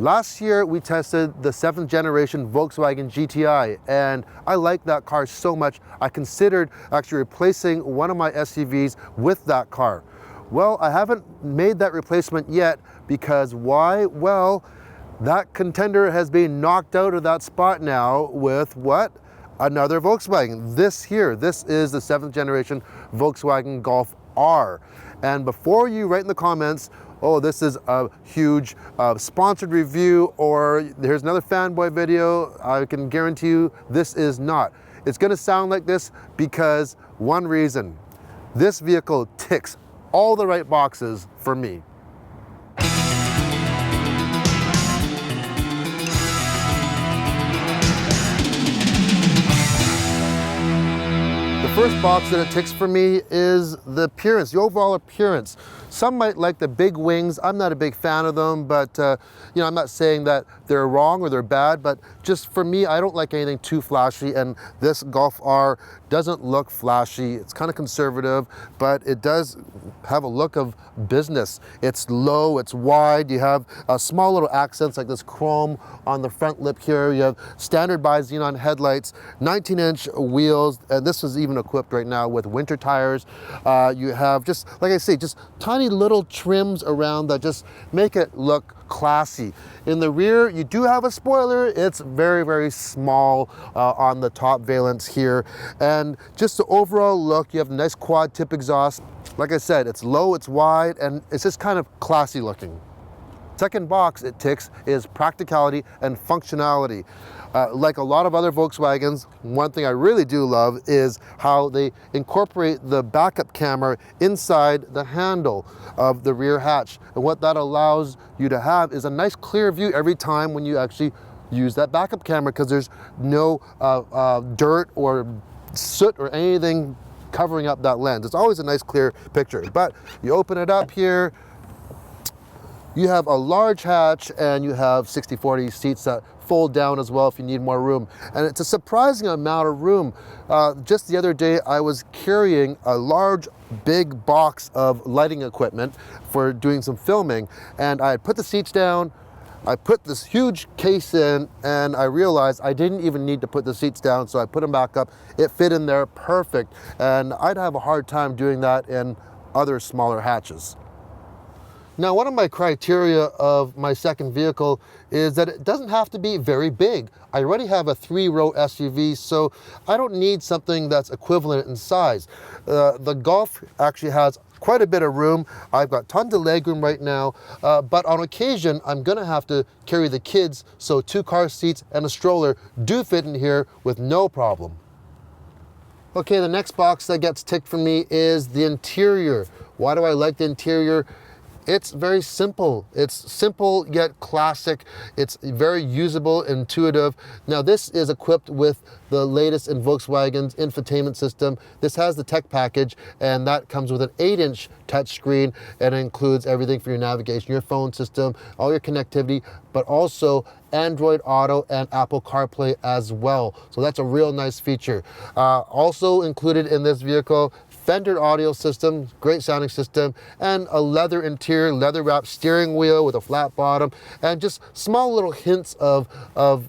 Last year, we tested the 7th generation Volkswagen GTI, and I like that car so much, I considered actually replacing one of my SUVs with that car. Well, I haven't made that replacement yet because why? Well, that contender has been knocked out of that spot now with what? Another Volkswagen. This is the 7th generation Volkswagen Golf R. And before you write in the comments, oh, this is a huge sponsored review, or here's another fanboy video, I can guarantee you this is not. It's gonna sound like this because one reason: this vehicle ticks all the right boxes for me. The first box that it ticks for me is the appearance, the overall appearance. Some might like the big wings. I'm not a big fan of them, but I'm not saying that they're wrong or they're bad, but just for me, I don't like anything too flashy, and this Golf R doesn't look flashy. It's kind of conservative, but it does have a look of business. It's low, it's wide. You have small little accents like this chrome on the front lip here. You have standard bi-xenon headlights, 19-inch wheels, and this is even equipped right now with winter tires. You have, just like I say, just tiny little trims around that just make it look classy. In the rear, you do have a spoiler. It's very, very small on the top valence here. And just the overall look, you have a nice quad tip exhaust. Like I said, it's low, it's wide, and it's just kind of classy looking. Second box it ticks is practicality and functionality. Like a lot of other Volkswagens, one thing I really do love is how they incorporate the backup camera inside the handle of the rear hatch. And what that allows you to have is a nice clear view every time when you actually use that backup camera, because there's no dirt or soot or anything covering up that lens. It's always a nice clear picture. But you open it up here, you have a large hatch, and you have 60/40 seats that fold down as well if you need more room. And it's a surprising amount of room. Just the other day, I was carrying a large, big box of lighting equipment for doing some filming, and I had put the seats down, I put this huge case in, and I realized I didn't even need to put the seats down, so I put them back up. It fit in there perfect, and I'd have a hard time doing that in other smaller hatches. Now, one of my criteria of my second vehicle is that it doesn't have to be very big. I already have a 3-row SUV, so I don't need something that's equivalent in size. The Golf actually has quite a bit of room. I've got tons of leg room right now, but on occasion, I'm gonna have to carry the kids, so 2 car seats and a stroller do fit in here with no problem. Okay, the next box that gets ticked for me is the interior. Why do I like the interior? It's very simple. It's simple yet classic. It's very usable, intuitive. Now, this is equipped with the latest in Volkswagen's infotainment system. This has the tech package, and that comes with an 8-inch touchscreen, and it includes everything for your navigation, your phone system, all your connectivity, but also Android Auto and Apple CarPlay as well. So that's a real nice feature. Also included in this vehicle, Fender audio system, great sounding system, and a leather interior, leather wrapped steering wheel with a flat bottom, and just small little hints of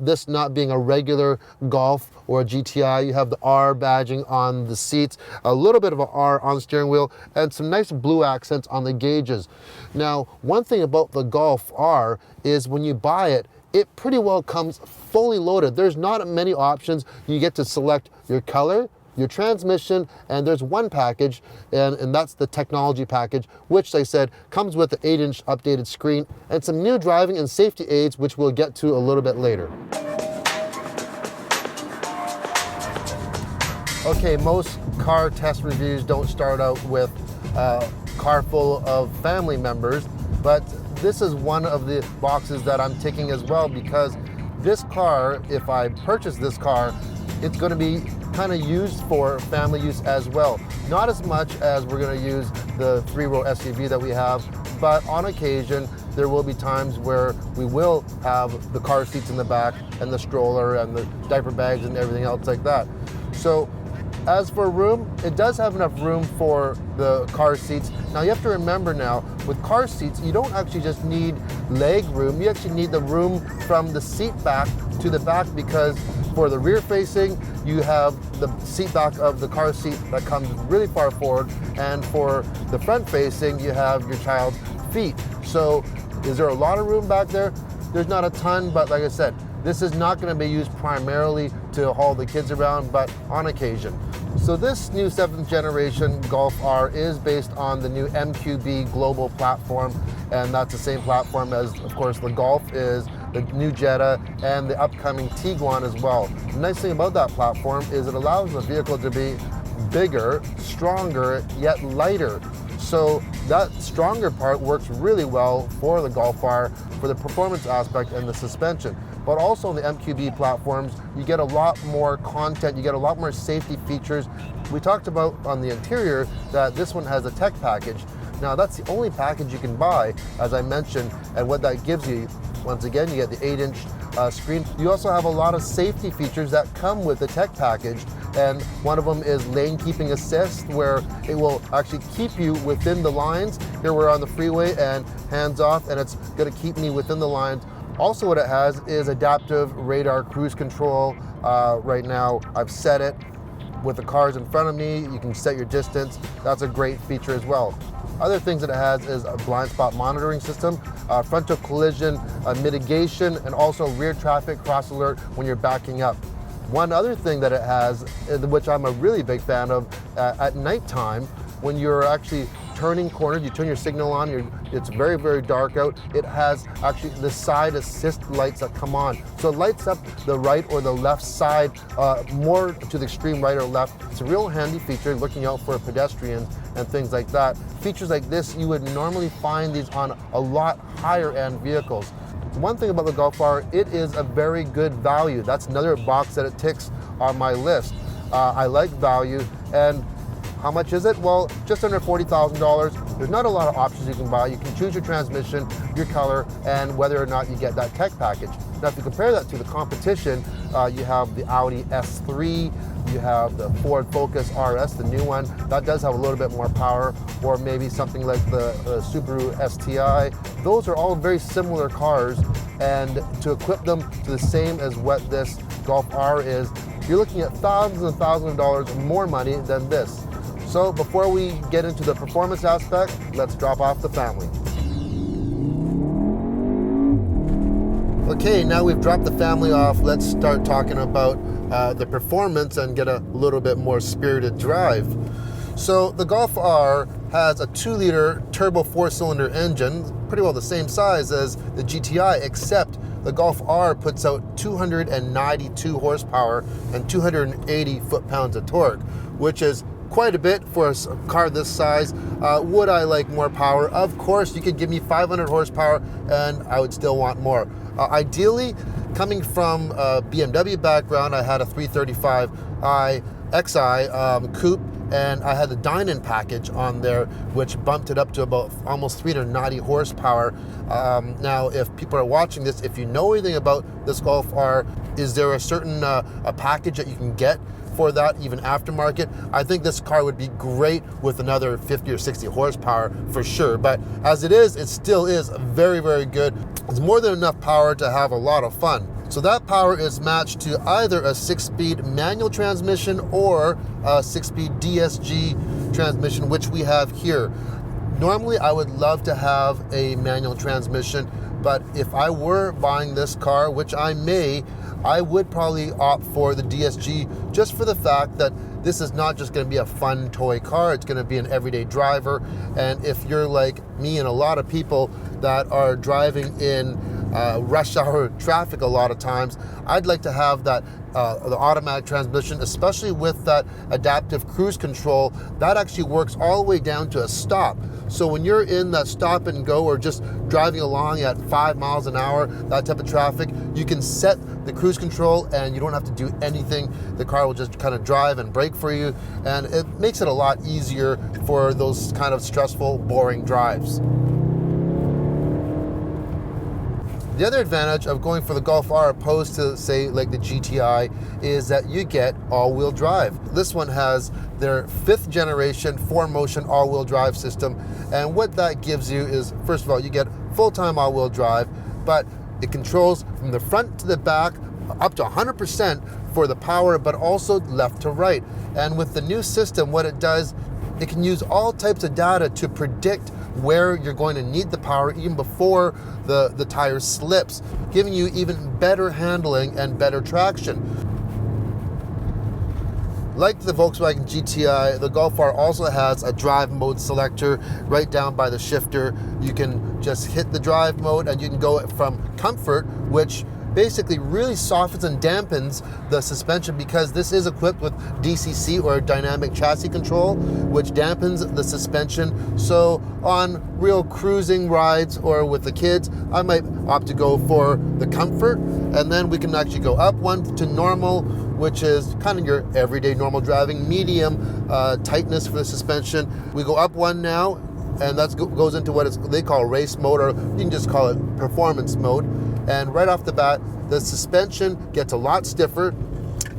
this not being a regular Golf or a GTI. You have the R badging on the seats, a little bit of an R on the steering wheel, and some nice blue accents on the gauges. Now, one thing about the Golf R is when you buy it, it pretty well comes fully loaded. There's not many options. You get to select your color, your transmission, and there's one package, and that's the technology package, which, like I said, comes with the 8-inch updated screen and some new driving and safety aids, which we'll get to a little bit later. Okay, most car test reviews don't start out with a car full of family members, but this is one of the boxes that I'm ticking as well, because this car, if I purchase this car, it's going to be kind of used for family use as well. Not as much as we're going to use the 3-row SUV that we have, but on occasion there will be times where we will have the car seats in the back and the stroller and the diaper bags and everything else like that. So As for room, it does have enough room for the car seats. Now you have to remember now, with car seats, you don't actually just need leg room, you actually need the room from the seat back to the back, because for the rear facing, you have the seat back of the car seat that comes really far forward, and for the front facing, you have your child's feet. So is there a lot of room back there? There's not a ton, but like I said, this is not going to be used primarily to haul the kids around, but on occasion. So this new 7th generation Golf R is based on the new MQB global platform, and that's the same platform as, of course, the Golf is, the new Jetta, and the upcoming Tiguan as well. The nice thing about that platform is it allows the vehicle to be bigger, stronger, yet lighter. So that stronger part works really well for the Golf R, for the performance aspect and the suspension. But also on the MQB platforms, you get a lot more content, you get a lot more safety features. We talked about on the interior that this one has a tech package. Now that's the only package you can buy, as I mentioned, and what that gives you, once again, you get the 8-inch screen. You also have a lot of safety features that come with the tech package, and one of them is lane keeping assist, where it will actually keep you within the lines. Here we're on the freeway and hands off, and it's gonna keep me within the lines. Also what it has is adaptive radar cruise control. Right now I've set it with the cars in front of me. You can set your distance. That's a great feature as well. Other things that it has is a blind spot monitoring system, frontal collision mitigation, and also rear traffic cross alert when you're backing up. One other thing that it has, which I'm a really big fan of, at nighttime, when you're actually turning corners, you turn your signal on, it's very, very dark out, it has actually the side assist lights that come on. So it lights up the right or the left side, more to the extreme right or left. It's a real handy feature, looking out for pedestrians and things like that. Features like this, you would normally find these on a lot higher end vehicles. One thing about the Golf R, it is a very good value. That's another box that it ticks on my list. I like value, and how much is it? Well, just under $40,000. There's not a lot of options you can buy. You can choose your transmission, your color, and whether or not you get that tech package. Now, if you compare that to the competition, you have the Audi S3, you have the Ford Focus RS, the new one. That does have a little bit more power, or maybe something like the Subaru STI. Those are all very similar cars, and to equip them to the same as what this Golf R is, you're looking at thousands and thousands of dollars more money than this. So before we get into the performance aspect, let's drop off the family. Okay, now we've dropped the family off. Let's start talking about the performance and get a little bit more spirited drive. So the Golf R has a 2-liter turbo 4-cylinder engine, pretty well the same size as the GTI, except the Golf R puts out 292 horsepower and 280 foot-pounds of torque, which is quite a bit for a car this size. Would I like more power? Of course, you could give me 500 horsepower and I would still want more. Ideally, coming from a BMW background, I had a 335i Xi coupe, and I had the Dynon package on there, which bumped it up to about almost 390 horsepower. Now, if people are watching this, if you know anything about this Golf R, is there a certain a package that you can get for that, even aftermarket? I think this car would be great with another 50 or 60 horsepower for sure, but as it is, it still is very, very good. It's more than enough power to have a lot of fun. So that power is matched to either a 6-speed manual transmission or a 6-speed DSG transmission, which we have here. Normally, I would love to have a manual transmission, but if I were buying this car, which I may, I would probably opt for the DSG, just for the fact that this is not just going to be a fun toy car, it's going to be an everyday driver. And if you're like me and a lot of people that are driving in rush hour traffic a lot of times, I'd like to have that the automatic transmission, especially with that adaptive cruise control. That actually works all the way down to a stop. So when you're in that stop and go, or just driving along at 5 miles an hour, that type of traffic, you can set the cruise control and you don't have to do anything. The car will just kind of drive and brake for you, and it makes it a lot easier for those kind of stressful, boring drives. The other advantage of going for the Golf R opposed to, say, like the GTI is that you get all-wheel drive. This one has their 5th generation 4Motion all-wheel drive system, and what that gives you is, first of all, you get full-time all-wheel drive, but it controls from the front to the back up to 100% for the power, but also left to right. And with the new system, what it does, it can use all types of data to predict where you're going to need the power even before the tire slips, giving you even better handling and better traction. Like the Volkswagen GTI, the Golf R also has a drive mode selector right down by the shifter. You can just hit the drive mode and you can go from comfort, which basically really softens and dampens the suspension because this is equipped with DCC or dynamic chassis control, which dampens the suspension. So on real cruising rides or with the kids, I might opt to go for the comfort, and then we can actually go up one to normal, which is kind of your everyday normal driving, medium tightness for the suspension. We go up one now, and that goes into what they call race mode, or you can just call it performance mode. And right off the bat, the suspension gets a lot stiffer.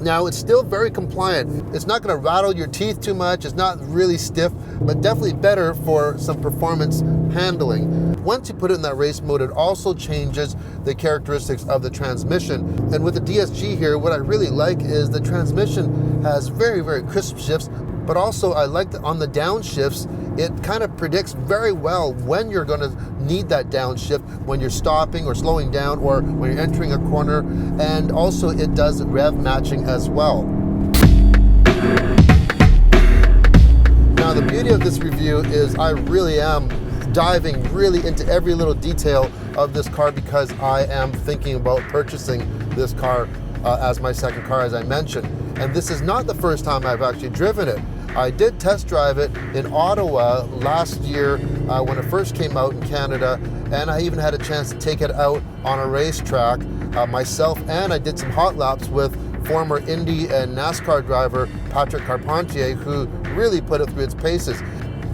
Now, it's still very compliant. It's not going to rattle your teeth too much. It's not really stiff, but definitely better for some performance handling. Once you put it in that race mode, it also changes the characteristics of the transmission. And with the DSG here, what I really like is the transmission has very, very crisp shifts, but also I like that on the downshifts, it kind of predicts very well when you're going to need that downshift, when you're stopping or slowing down, or when you're entering a corner. And also it does rev matching as well. Now, the beauty of this review is I really am diving really into every little detail of this car because I am thinking about purchasing this car as my second car, as I mentioned. And this is not the first time I've actually driven it. I did test drive it in Ottawa last year when it first came out in Canada, and I even had a chance to take it out on a racetrack myself, and I did some hot laps with former Indy and NASCAR driver Patrick Carpentier, who really put it through its paces.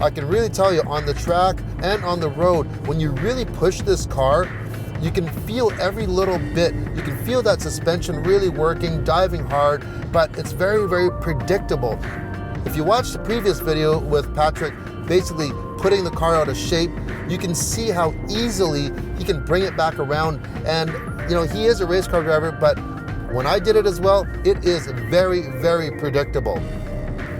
I can really tell you, on the track and on the road, when you really push this car, you can feel every little bit. You can feel that suspension really working, diving hard, but it's very, very predictable. If you watch the previous video with Patrick basically putting the car out of shape, you can see how easily he can bring it back around. And you know, he is a race car driver, but when I did it as well, it is very, very predictable.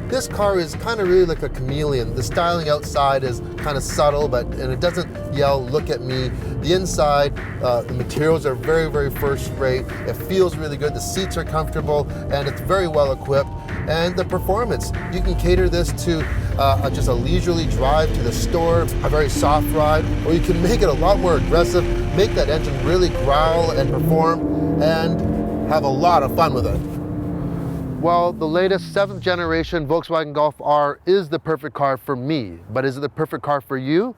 This car is kind of really like a chameleon. The styling outside is kind of subtle, and it doesn't yell, "Look at me." The inside, the materials are very, very first rate. It feels really good. The seats are comfortable, and it's very well equipped. And the performance, you can cater this to just a leisurely drive to the store, a very soft ride, or you can make it a lot more aggressive, make that engine really growl and perform, and have a lot of fun with it. Well, the latest 7th generation Volkswagen Golf R is the perfect car for me, but is it the perfect car for you?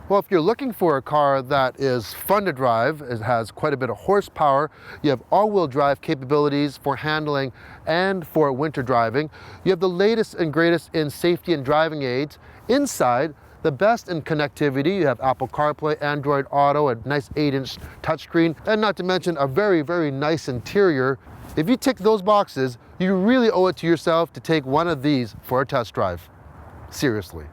Well, if you're looking for a car that is fun to drive, it has quite a bit of horsepower, you have all-wheel drive capabilities for handling and for winter driving, you have the latest and greatest in safety and driving aids, inside, the best in connectivity, you have Apple CarPlay, Android Auto, a nice 8-inch touchscreen, and not to mention a very, very nice interior. If you tick those boxes, you really owe it to yourself to take one of these for a test drive. Seriously.